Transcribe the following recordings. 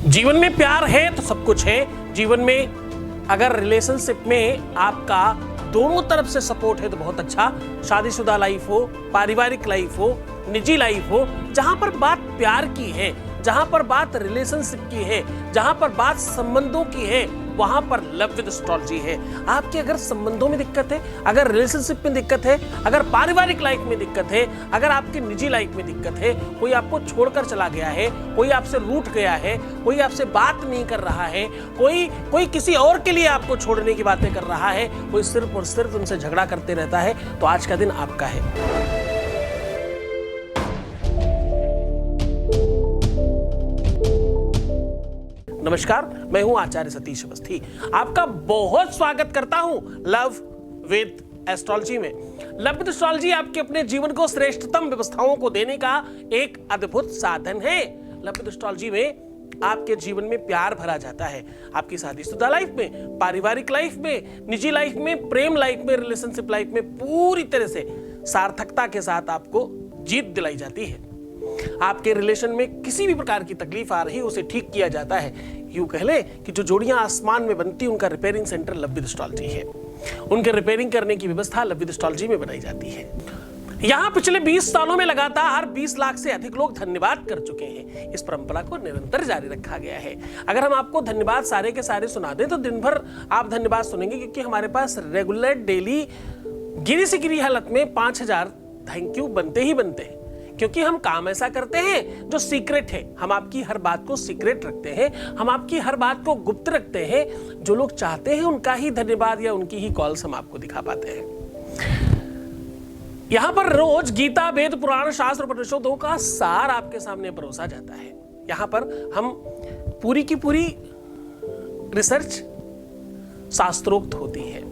जीवन में प्यार है तो सब कुछ है। जीवन में अगर रिलेशनशिप में आपका दोनों तरफ से सपोर्ट है तो बहुत अच्छा। शादीशुदा लाइफ हो, पारिवारिक लाइफ हो, निजी लाइफ हो, जहां पर बात प्यार की है, जहां पर बात रिलेशनशिप की है, जहां पर बात संबंधों की है, वहां पर लव विद एस्ट्रोलॉजी है। आपके अगर संबंधों में दिक्कत है, अगर रिलेशनशिप में दिक्कत है, अगर पारिवारिक लाइफ में दिक्कत है, अगर आपकी निजी लाइफ में दिक्कत है, कोई आपको छोड़कर चला गया है, कोई आपसे रूठ गया है, कोई आपसे बात नहीं कर रहा है, कोई किसी और के लिए आपको छोड़ने की बातें कर रहा है, कोई सिर्फ और सिर्फ उनसे झगड़ा करते रहता है, तो आज का दिन आपका है। नमस्कार, मैं हूं आचार्य सतीश अवस्थी। आपका बहुत स्वागत करता हूं लव विद एस्ट्रोलॉजी में। लव विद एस्ट्रोलॉजी आपके अपने जीवन को श्रेष्ठतम व्यवस्थाओं को देने का एक अद्भुत साधन है। लव विद एस्ट्रोलॉजी में आपके जीवन में प्यार भरा जाता है। आपकी शादीशुदा लाइफ में, पारिवारिक लाइफ में, निजी लाइफ में, प्रेम लाइफ में, रिलेशनशिप लाइफ में पूरी तरह से सार्थकता के साथ आपको जीत दिलाई जाती है। आपके रिलेशन में किसी भी प्रकार की तकलीफ आ रही है उसे ठीक किया जाता है। यूं कह ले कि जो जोड़ियां आसमान में बनती उनका repairing centre love with astrology है। उनके रिपेयरिंग करने की व्यवस्था लव विद एस्ट्रोलॉजी में बनाई जाती है। यहां पिछले 20 सालों में लगातार 20 लाख से अधिक लोग धन्यवाद कर चुके हैं। इस परंपरा को निरंतर जारी रखा गया है। अगर हम आपको धन्यवाद सारे के सारे सुना दें तो दिन भर आप धन्यवाद सुनेंगे, क्योंकि हमारे पास रेगुलर डेली गिरी से गिरी हालत में 5000 थैंक यू बनते ही बनते हैं। क्योंकि हम काम ऐसा करते हैं जो सीक्रेट है। हम आपकी हर बात को सीक्रेट रखते हैं, हम आपकी हर बात को गुप्त रखते हैं। जो लोग चाहते हैं उनका ही धन्यवाद या उनकी ही कॉल्स हम आपको दिखा पाते हैं। यहां पर रोज गीता, वेद, पुराण, शास्त्र, उपनिषदों का सार आपके सामने परोसा जाता है। यहां पर हम पूरी की पूरी रिसर्च शास्त्रोक्त होती है।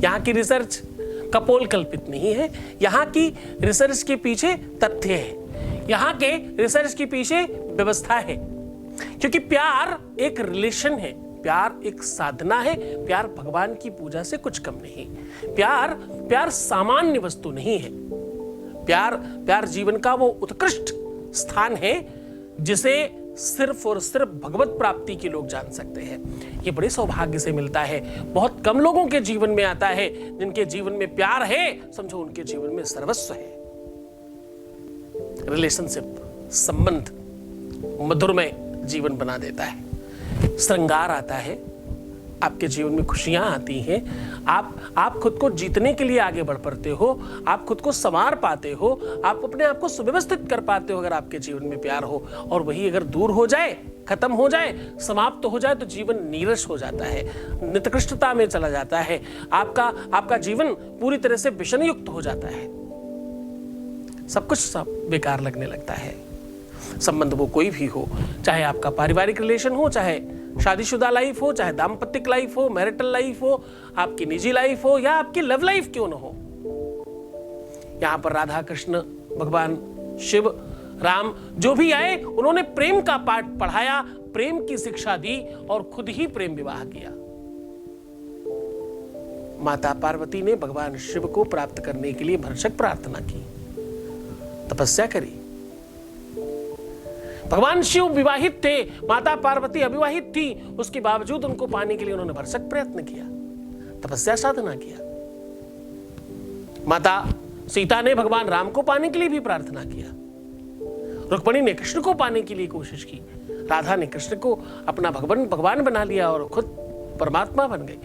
यहां की रिसर्च कपोल कल्पित नहीं है। यहां की रिसर्च के पीछे तथ्य है, यहां के रिसर्च के पीछे व्यवस्था है। क्योंकि प्यार एक रिलेशन है, प्यार एक साधना है, प्यार भगवान की पूजा से कुछ कम नहीं। प्यार सामान्य वस्तु नहीं है। प्यार जीवन का वो उत्कृष्ट स्थान है जिसे सिर्फ और सिर्फ भगवत प्राप्ति के लोग जान सकते हैं। ये बड़े सौभाग्य से मिलता है। बहुत कम लोगों के जीवन में आता है। जिनके जीवन में प्यार है, समझो उनके जीवन में सर्वस्व है। रिलेशनशिप, संबंध मधुरमय जीवन बना देता है। श्रृंगार आता है, आपके जीवन में खुशियां आती हैं। आप खुद को जीतने के लिए आगे बढ़ पड़ते हो, आप खुद को संवार पाते हो, आप अपने आप को सुव्यवस्थित कर पाते हो अगर आपके जीवन में प्यार हो। और वही अगर दूर हो जाए, खत्म हो जाए, समाप्त हो जाए तो जीवन नीरस हो जाता है, निकृष्टता में चला जाता है। आपका जीवन पूरी तरह से विषण युक्त हो जाता है। सब कुछ बेकार लगने लगता है। संबंध वो कोई भी हो, चाहे आपका पारिवारिक रिलेशन हो, चाहे शादीशुदा लाइफ हो, चाहे दाम्पत्य लाइफ हो, मैरिटल लाइफ हो, आपकी निजी लाइफ हो, या आपकी लव लाइफ क्यों न हो। यहां पर राधा कृष्ण, भगवान शिव, राम जो भी आए, उन्होंने प्रेम का पाठ पढ़ाया, प्रेम की शिक्षा दी और खुद ही प्रेम विवाह किया। माता पार्वती ने भगवान शिव को प्राप्त करने के लिए भरसक प्रार्थना की, तपस्या करी। भगवान शिव विवाहित थे, माता पार्वती अविवाहित थी, उसके बावजूद उनको पाने के लिए उन्होंने भरसक प्रयत्न किया, तपस्या साधना किया। माता सीता ने भगवान राम को पाने के लिए भी प्रार्थना किया। रुक्मिणी ने कृष्ण को पाने के लिए कोशिश की। राधा ने कृष्ण को अपना भगवान बना लिया और खुद परमात्मा बन गई।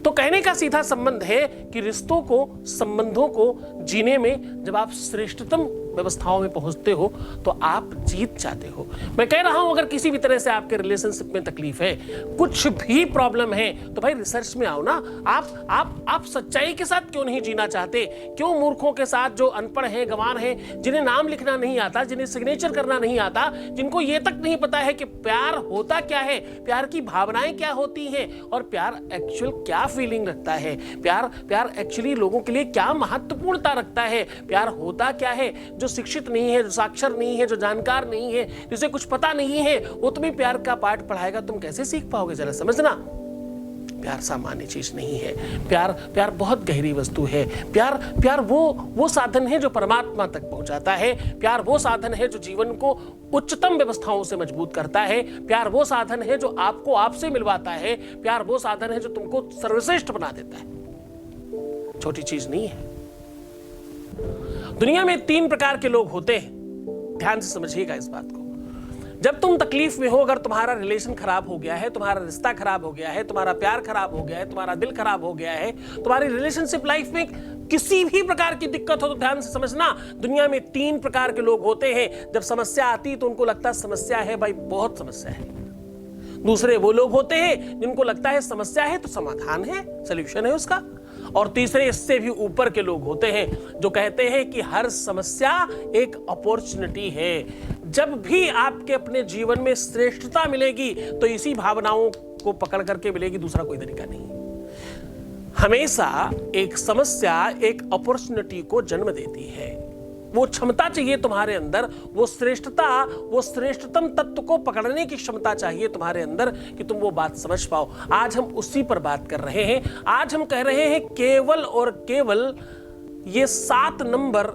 तो कहने का सीधा संबंध है कि रिश्तों को, संबंधों को जीने में जब आप श्रेष्ठतम व्यवस्थाओं में पहुंचते हो तो आप जीत जाते हो। मैं कह रहा हूं, अगर किसी भी तरह से आपके रिलेशनशिप में तकलीफ है, कुछ भी प्रॉब्लम है, तो भाई रिसर्च में आओ ना। आप सच्चाई के साथ क्यों नहीं जीना चाहते? क्यों मूर्खों के साथ, जो अनपढ़ हैं, गंवार हैं, जिन्हें नाम लिखना नहीं आता, जिन्हें सिग्नेचर करना नहीं आता, जिनको ये तक नहीं पता है कि प्यार होता क्या है, प्यार की भावनाएं क्या होती हैं, और प्यार एक्चुअल क्या फीलिंग रखता है, प्यार एक्चुअली लोगों के लिए क्या महत्वपूर्णता रखता है, प्यार होता क्या है। जो शिक्षित नहीं है, जो साक्षर नहीं है, जो जानकार नहीं है, जिसे कुछ पता नहीं है, वो तुम्हें प्यार का पाठ पढ़ाएगा, तुम कैसे सीख पाओगे? जरा समझना। प्यार सामान्य चीज नहीं है। प्यार बहुत गहरी वस्तु है। प्यार वो साधन है जो परमात्मा तक पहुंचाता है। प्यार वो साधन है जो जीवन को उच्चतम व्यवस्थाओं से मजबूत करता है। प्यार वो साधन है जो आपको आपसे मिलवाता है। प्यार वो साधन है जो तुमको सर्वश्रेष्ठ बना देता है। छोटी चीज नहीं है। दुनिया में 3 प्रकार के लोग होते हैं, ध्यान से समझिएगा इस बात को। जब तुम तकलीफ में हो, अगर तुम्हारा रिलेशन खराब हो गया है, तुम्हारा रिश्ता खराब हो गया है, तुम्हारा प्यार खराब हो गया है, तुम्हारा दिल खराब हो गया है, तुम्हारी रिलेशनशिप लाइफ में किसी भी प्रकार की दिक्कत हो, तो ध्यान से समझना, दुनिया में 3 प्रकार के लोग होते हैं। जब समस्या आती तो उनको लगता है समस्या है भाई, बहुत समस्या है। दूसरे वो लोग होते हैं जिनको लगता है समस्या है तो समाधान है, सॉल्यूशन है उसका। और तीसरे इससे भी ऊपर के लोग होते हैं जो कहते हैं कि हर समस्या एक अपॉर्चुनिटी है। जब भी आपके अपने जीवन में श्रेष्ठता मिलेगी तो इसी भावनाओं को पकड़ करके मिलेगी, दूसरा कोई तरीका नहीं। हमेशा एक समस्या एक अपॉर्चुनिटी को जन्म देती है। वो क्षमता चाहिए तुम्हारे अंदर, वो श्रेष्ठता, वो श्रेष्ठतम तत्व को पकड़ने की क्षमता चाहिए तुम्हारे अंदर कि तुम वो बात समझ पाओ। आज हम उसी पर बात कर रहे हैं। आज हम कह रहे हैं केवल और केवल ये 7 नंबर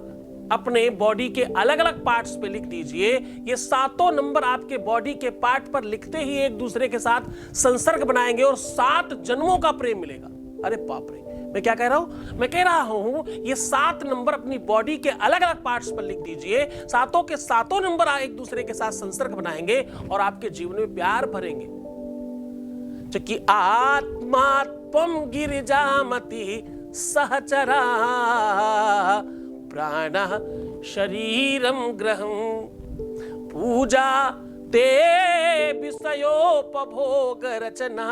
अपने बॉडी के अलग अलग पार्ट्स पे लिख दीजिए। ये 7 नंबर आपके बॉडी के पार्ट पर लिखते ही एक दूसरे के साथ संसर्ग बनाएंगे और 7 जन्मों का प्रेम मिलेगा। अरे बाप रे, मैं क्या कह रहा हूं? मैं कह रहा हूं ये 7 नंबर अपनी बॉडी के अलग अलग पार्ट्स पर लिख दीजिए। 7 के 7 नंबर एक दूसरे के साथ संसर्ग बनाएंगे और आपके जीवन में प्यार भरेंगे। कि आत्मात्मम गिरिजामति सहचरा प्राण शरीरम ग्रहं पूजा ते विषयोपभोग रचना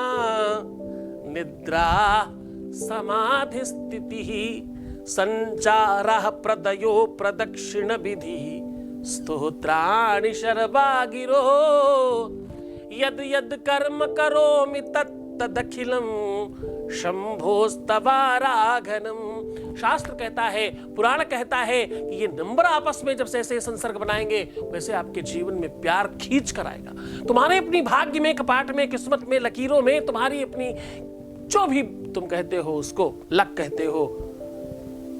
निद्रा समाधि स्थिति संचारः प्रदयो प्रदक्षिण विधि स्तोत्राणि शर्वागिरो यद यद कर्म करोमि तत्तदखिलम शंभोस्तवाराघनम। शास्त्र कहता है, पुराण कहता है कि ये नंबर आपस में जब से संसर्ग बनाएंगे वैसे आपके जीवन में प्यार खींच कर आएगा। तुम्हारे अपनी भाग्य में, कपाट में, किस्मत में, लकीरों में, तुम्हारी अपनी जो भी तुम कहते हो उसको, लक कहते हो,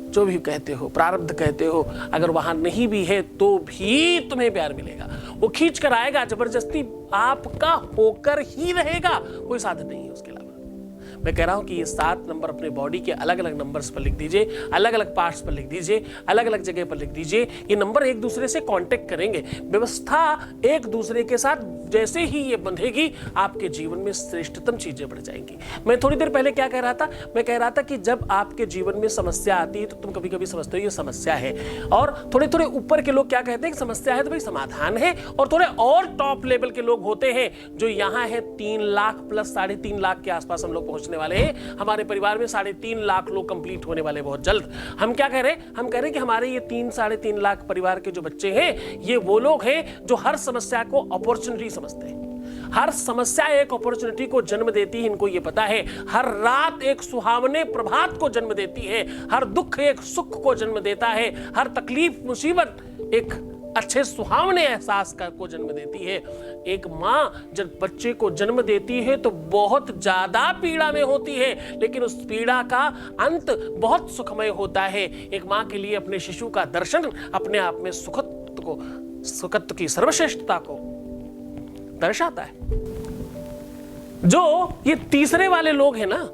जो भी कहते हो, प्रारब्ध कहते हो, अगर वहां नहीं भी है तो भी तुम्हें प्यार मिलेगा। वो खींच कर आएगा, जबरदस्ती आपका होकर ही रहेगा, कोई साधन नहीं है उसके अलावा। मैं कह रहा हूं कि ये 7 नंबर अपने बॉडी के अलग अलग नंबर्स पर लिख दीजिए, अलग अलग पार्ट्स पर लिख दीजिए, अलग अलग जगह पर लिख दीजिए। ये नंबर एक दूसरे से कांटेक्ट करेंगे। व्यवस्था एक दूसरे के साथ जैसे ही ये बंधेगी आपके जीवन में श्रेष्ठतम चीजें बढ़ जाएंगी। मैं थोड़ी देर पहले क्या कह रहा था? मैं कह रहा था कि जब आपके जीवन में समस्या आती है तो तुम कभी कभी समझते हो ये समस्या है, और थोड़े थोड़े ऊपर के लोग क्या कहते हैं कि समस्या है तो भाई समाधान है। और थोड़े और टॉप लेवल के लोग होते हैं जो यहाँ है 3 लाख प्लस 3.5 लाख के आसपास हम लोग पहुंचने वाले हैं। हमारे परिवार में 3.5 लाख लोग कंप्लीट होने वाले बहुत जल्द। हम क्या कह रहे हैं? हम कह रहे हैं कि हमारे ये 3-3.5 लाख परिवार के जो बच्चे हैं ये वो लोग हैं जो हर समस्या को अपॉर्चुनिटी समझते हैं। हर समस्या एक अपॉर्चुनिटी को जन्म देती है, इनको ये पता है। हर रात एक सुहावने प्रभात को जन्म देती है, हर दुख एक सुख को जन्म देता है, हर तकलीफ मुसीबत एक अच्छे सुहावने एहसास को जन्म देती है। एक माँ जब बच्चे को जन्म देती है तो बहुत ज्यादा पीड़ा में होती है, लेकिन उस पीड़ा का अंत बहुत सुखमय होता है। एक माँ के लिए अपने शिशु का दर्शन अपने आप में सुखत्व की सर्वश्रेष्ठता को दर्शाता है। जो ये तीसरे वाले लोग हैं ना,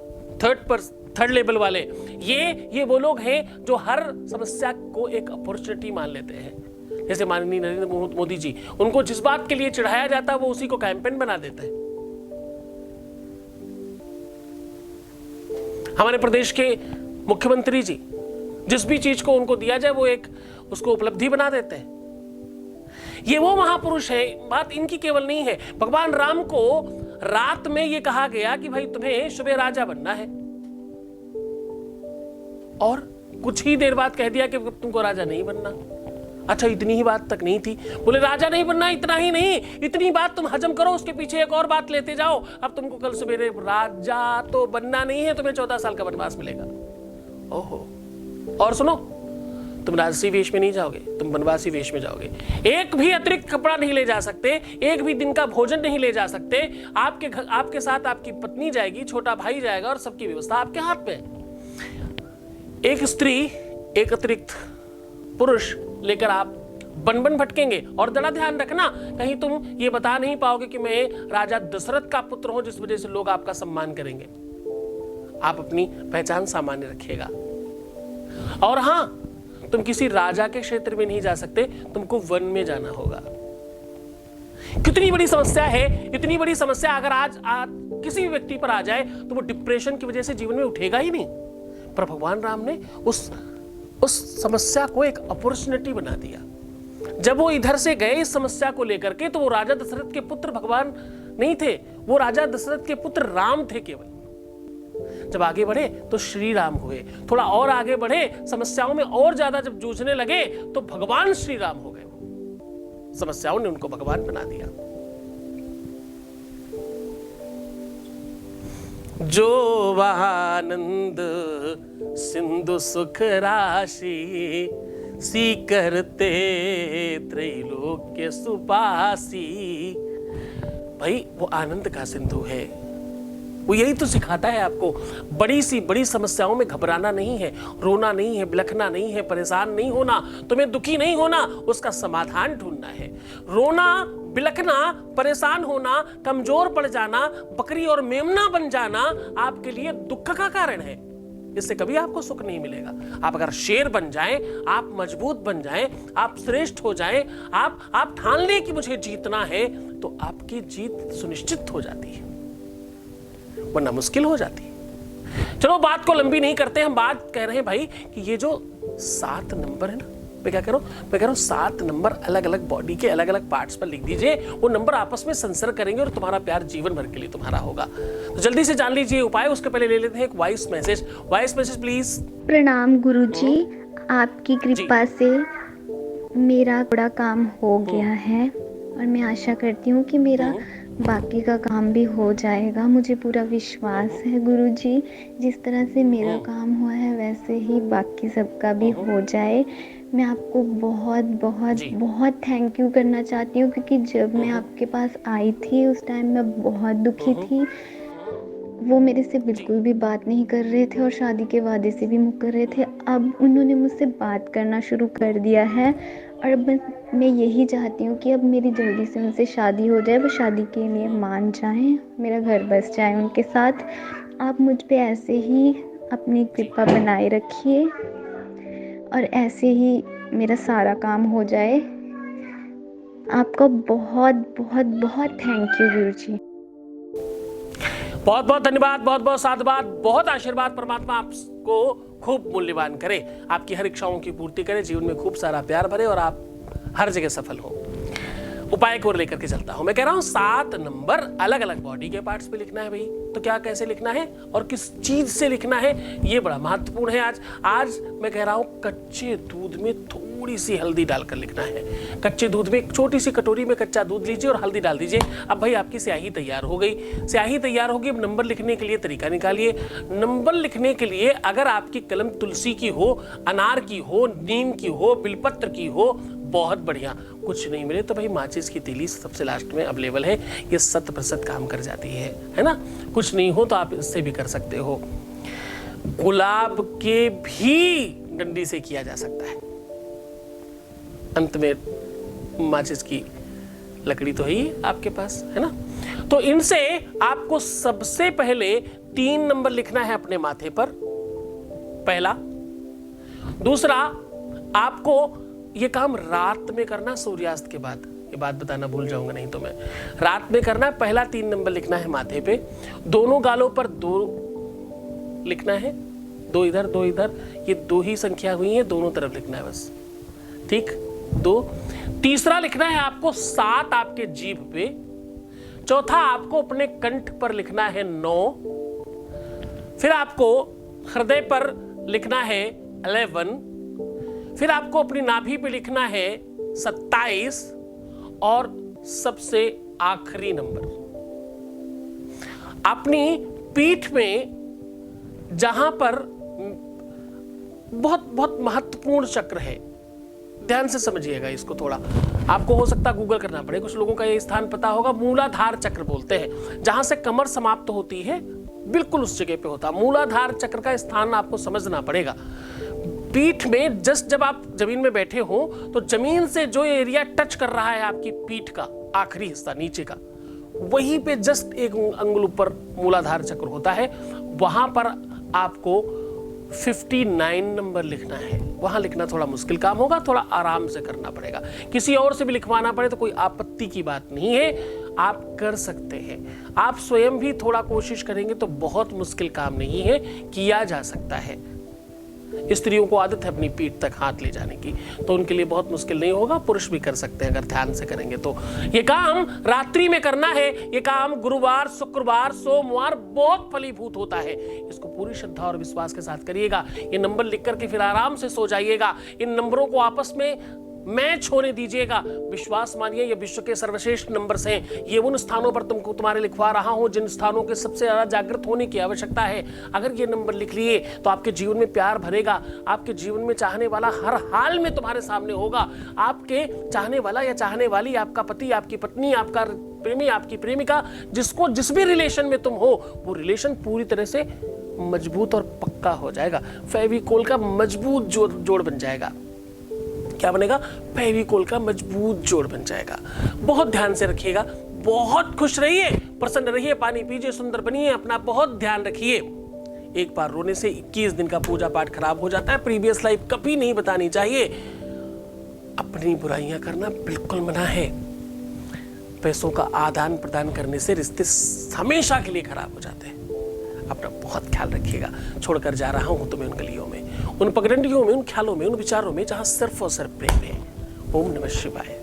थर्ड लेवल वाले, ये वो लोग हैं जो हर समस्या को एक अपॉर्चुनिटी मान लेते हैं। जैसे माननीय नरेंद्र मोदी जी, उनको जिस बात के लिए चिढ़ाया जाता है वो उसी को कैंपेन बना देते हैं। हमारे प्रदेश के मुख्यमंत्री जी, जिस भी चीज को उनको दिया जाए वो एक उसको उपलब्धि बना देते हैं। ये वो महापुरुष है। बात इनकी केवल नहीं है। भगवान राम को रात में ये कहा गया कि भाई तुम्हें सुबह राजा बनना है, और कुछ ही देर बाद कह दिया कि तुमको राजा नहीं बनना। अच्छा, इतनी ही बात तक नहीं थी। बोले राजा नहीं बनना, इतना ही नहीं, इतनी बात तुम हजम करो, उसके पीछे एक और बात लेते जाओ। अब तुमको कल सवेरे राजा तो बनना नहीं है, तुम्हें 14 साल का वनवास मिलेगा। ओहो, और सुनो, तुम राजसी वेश में नहीं जाओगे, तुम वनवासी वेश में जाओगे। एक भी अतिरिक्त कपड़ा नहीं ले जा सकते, एक भी दिन का भोजन नहीं ले जा सकते। आपके साथ आपकी पत्नी जाएगी, छोटा भाई जाएगा और सबकी व्यवस्था आपके हाथ में। एक स्त्री, एक अतिरिक्त पुरुष लेकर आप बन भटकेंगे। और जरा ध्यान रखना, कहीं तुम ये बता नहीं पाओगे कि मैं राजा दशरथ का पुत्र हूं, जिस वजह से लोग आपका सम्मान करेंगे। आप अपनी पहचान सामान्य रखिएगा। और हां, तुम किसी राजा के क्षेत्र में नहीं जा सकते, तुमको वन में जाना होगा। कितनी बड़ी समस्या है, इतनी बड़ी समस्या अगर आज किसी भी व्यक्ति पर आ जाए तो वो डिप्रेशन की वजह से जीवन में उठेगा ही नहीं। पर भगवान राम ने उस समस्या को एक अपॉर्चुनिटी बना दिया। जब वो इधर से गए इस समस्या को लेकर के, तो वो राजा दशरथ के पुत्र भगवान नहीं थे, वो राजा दशरथ के पुत्र राम थे केवल। जब आगे बढ़े तो श्री राम हुए, थोड़ा और आगे बढ़े, समस्याओं में और ज्यादा जब जूझने लगे तो भगवान श्री राम हो गए। समस्याओं ने उनको भगवान बना दिया। जो आनंद सिंधु सुख राशि, सी करते त्रैलोक्य सुपासी। भाई वो आनंद का सिंधु है, वो यही तो सिखाता है आपको। बड़ी सी बड़ी समस्याओं में घबराना नहीं है, रोना नहीं है, बिलखना नहीं है, परेशान नहीं होना, तुम्हें दुखी नहीं होना, उसका समाधान ढूंढना है। रोना, बिलखना, परेशान होना, कमजोर पड़ जाना, बकरी और मेमना बन जाना आपके लिए दुख का कारण है। इससे कभी आपको सुख नहीं मिलेगा। आप अगर शेर बन जाएं, आप मजबूत बन जाएं, आप श्रेष्ठ हो जाएं, आप ठान लें कि मुझे जीतना है, तो आपकी जीत सुनिश्चित हो जाती है, वरना मुश्किल हो जाती है। चलो बात को लंबी नहीं करते, हम बात कह रहे हैं भाई कि ये जो 7 नंबर है ना, मैं क्या कह रहा हूं 7 नंबर अलग अलग बॉडी के अलग अलग पार्ट्स पर लिख दीजिए। वो नंबर आपस में संसर्ग करेंगे और तुम्हारा प्यार जीवन भर के लिए तुम्हारा होगा। तो जल्दी से जान लीजिए उपाय। उसके पहले ले लेते हैं एक voice message. Voice message please. प्रणाम गुरुजी, आपकी कृपा से मेरा थोड़ा काम हो गया है और मैं आशा करती हूँ कि मेरा बाकी का काम भी हो जाएगा। मुझे पूरा विश्वास है गुरुजी, जिस तरह से मेरा काम हुआ है वैसे ही बाकी सबका भी हो जाए। मैं आपको बहुत बहुत बहुत थैंक यू करना चाहती हूँ, क्योंकि जब मैं आपके पास आई थी उस टाइम मैं बहुत दुखी थी। वो मेरे से बिल्कुल भी बात नहीं कर रहे थे और शादी के वादे से भी मुकर रहे थे। अब उन्होंने मुझसे बात करना शुरू कर दिया है और मैं यही चाहती हूँ कि अब मेरी जल्दी से उनसे शादी हो जाए, वो शादी के लिए मान जाएं, मेरा घर बस जाए उनके साथ। आप मुझ पे ऐसे ही अपनी कृपा बनाए रखिए और ऐसे ही मेरा सारा काम हो जाए। आपका बहुत बहुत बहुत थैंक यू गुरुजी। बहुत बहुत धन्यवाद, बहुत बहुत साधुवाद, बहुत आशीर्वाद। परमात्मा आपको खूब मूल्यवान करे, आपकी हर इच्छाओं की पूर्ति करे, जीवन में खूब सारा प्यार भरे और आप हर जगह सफल हो। उपाय को लेकर के चलता हूं। मैं कह रहा हूं 7 नंबर अलग अलग बॉडी के पार्ट्स पे लिखना है भाई। तो क्या, कैसे लिखना है और किस चीज से लिखना है, ये बड़ा महत्वपूर्ण है। आज मैं कह रहा हूं कच्चे दूध में थोड़ी सी हल्दी डालकर लिखना है। कच्चे दूध में एक छोटी सी कटोरी में कच्चा दूध लीजिए और हल्दी डाल दीजिए। अब भाई आपकी स्याही तैयार हो गई, स्याही तैयार होगी। अब नंबर लिखने के लिए तरीका निकालिए। नंबर लिखने के लिए अगर आपकी कलम तुलसी की हो, अनार की हो, नीम की हो, बिलपत्र की हो, बहुत बढ़िया। कुछ नहीं मिले तो भाई माचिस की तीली सबसे लास्ट में अवेलेबल है, ये 100% काम कर जाती है ना। कुछ नहीं हो तो आप इससे भी कर सकते हो। गुलाब के भी डंडी से किया जा सकता है। अंत में माचिस की लकड़ी तो है ही आपके पास, है ना। तो इनसे आपको सबसे पहले 3 नंबर लिखना है अपने माथे पर, पहला। दूसरा, आपको ये काम रात में करना, सूर्यास्त के बाद। ये बात बताना भूल जाऊंगा नहीं तो मैं। रात में करना, पहला 3 नंबर लिखना है माथे पे। दोनों गालों पर 2 लिखना है, 2 इधर 2 इधर, ये 2 ही संख्या हुई है, दोनों तरफ लिखना है बस, ठीक, 2। तीसरा लिखना है आपको 7 आपके जीभ पे। चौथा आपको अपने कंठ पर लिखना है 9। फिर आपको हृदय पर लिखना है 11। फिर आपको अपनी नाभि पे लिखना है 27 और सबसे आखिरी नंबर अपनी पीठ में, जहां पर बहुत बहुत महत्व महत्वपूर्ण चक्र है, ध्यान से समझिएगा इसको थोड़ा। आपको हो सकता है गूगल करना पड़े, कुछ लोगों का ये स्थान पता होगा, मूलाधार चक्र बोलते हैं, जहां से कमर समाप्त होती है बिल्कुल उस जगह पे होता है। मूलाधार चक्र का स्थान आपको समझना पड़ेगा। पीठ में जस्ट जब आप जमीन में बैठे हो तो जमीन से जो एरिया टच कर रहा है आपकी पीठ का आखिरी हिस्सा नीचे का, वहीं पे जस्ट एक अंगुल ऊपर मूलाधार चक्र होता है। वहां पर आपको 59 नंबर लिखना है। वहां लिखना थोड़ा मुश्किल काम होगा, थोड़ा आराम से करना पड़ेगा। किसी और से भी लिखवाना पड़े तो कोई आपत्ति की बात नहीं है, आप कर सकते हैं। आप स्वयं भी थोड़ा कोशिश करेंगे तो बहुत मुश्किल काम नहीं है, किया जा सकता है। स्त्रियों को आदत है अपनी पीठ तक हाथ ले जाने की, तो उनके लिए बहुत मुश्किल नहीं होगा, पुरुष भी कर सकते हैं अगर ध्यान से करेंगे तो। ये काम रात्रि में करना है, ये काम गुरुवार, शुक्रवार, सोमवार बहुत फलीभूत होता है। इसको पूरी श्रद्धा और विश्वास के साथ करिएगा। ये नंबर लिख करके फिर आराम से सो जाइएगा। इन नंबरों को आपस में मैच होने दीजिएगा। विश्वास मानिए ये विश्व के सर्वश्रेष्ठ नंबर्स हैं। ये उन स्थानों पर तुमको तुम्हारे लिखवा रहा हूं जिन स्थानों के सबसे ज्यादा जागृत होने की आवश्यकता है। अगर ये नंबर लिख लिए तो आपके जीवन में प्यार भरेगा, आपके जीवन में चाहने वाला हर हाल में तुम्हारे सामने होगा। आपके चाहने वाला या चाहने वाली, आपका पति, आपकी पत्नी, आपका प्रेमी, आपकी प्रेमिका, जिसको जिस भी रिलेशन में तुम हो, वो रिलेशन पूरी तरह से मजबूत और पक्का हो जाएगा। फेविकोल का मजबूत जोड़ बन जाएगा। क्या बनेगा? फेविकोल का मजबूत जोड़ बन जाएगा। बहुत ध्यान से रखिएगा। बहुत खुश रहिए, प्रसन्न रहिए, पानी पीजिए, सुंदर बनिए, अपना बहुत ध्यान रखिए। एक बार रोने से 21 दिन का पूजा पाठ खराब हो जाता है। प्रीवियस लाइफ कभी नहीं बतानी चाहिए। अपनी बुराइयां करना बिल्कुल मना है। पैसों का आदान प्रदान करने से रिश्ते हमेशा के लिए खराब हो जाते हैं। अपना बहुत ख्याल रखिएगा। छोड़कर जा रहा हूं तुम्हें उन गलियों में, उन पगडंडियों में, उन ख्यालों में, उन विचारों में जहां सिर्फ और सिर्फ प्रेम है। ओम नमः शिवाय।